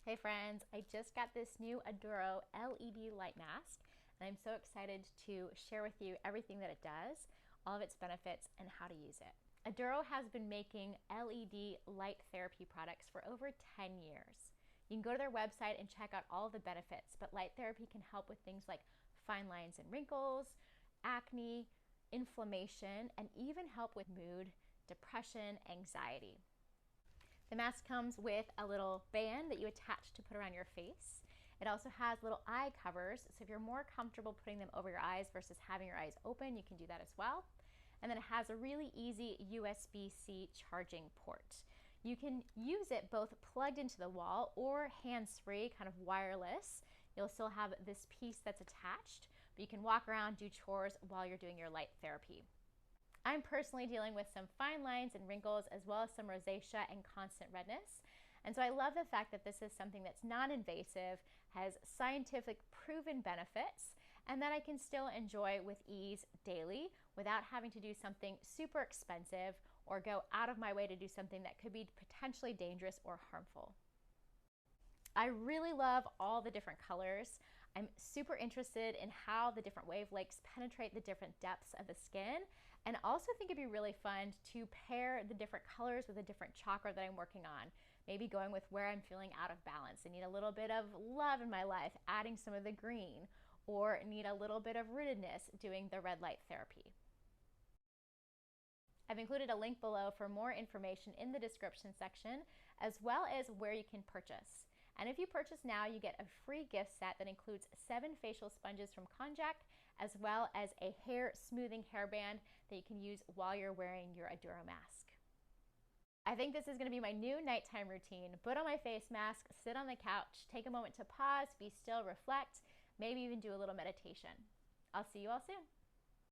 Hey friends, I just got this new Aduro LED light mask and I'm so excited to share with you everything that it does, all of its benefits, and how to use it. Aduro has been making LED light therapy products for over 10 years. You can go to their website and check out all of the benefits, but light therapy can help with things like fine lines and wrinkles, acne, inflammation, and even help with mood, depression, anxiety. The mask comes with a little band that you attach to put around your face. It also has little eye covers, so if you're more comfortable putting them over your eyes versus having your eyes open, you can do that as well. And then it has a really easy USB-C charging port. You can use it both plugged into the wall or hands-free, kind of wireless. You'll still have this piece that's attached, but you can walk around, do chores while you're doing your light therapy. I'm personally dealing with some fine lines and wrinkles as well as some rosacea and constant redness. And so I love the fact that this is something that's non-invasive, has scientific proven benefits, and that I can still enjoy with ease daily without having to do something super expensive or go out of my way to do something that could be potentially dangerous or harmful. I really love all the different colors. I'm super interested in how the different wavelengths penetrate the different depths of the skin, and also think it'd be really fun to pair the different colors with a different chakra that I'm working on. Maybe going with where I'm feeling out of balance. I need a little bit of love in my life, adding some of the green, or need a little bit of rootedness, doing the red light therapy. I've included a link below for more information in the description section, as well as where you can purchase. And if you purchase now, you get a free gift set that includes 7 facial sponges from Konjac, as well as a hair smoothing hairband that you can use while you're wearing your Aduro mask. I think this is going to be my new nighttime routine. Put on my face mask, sit on the couch, take a moment to pause, be still, reflect, maybe even do a little meditation. I'll see you all soon.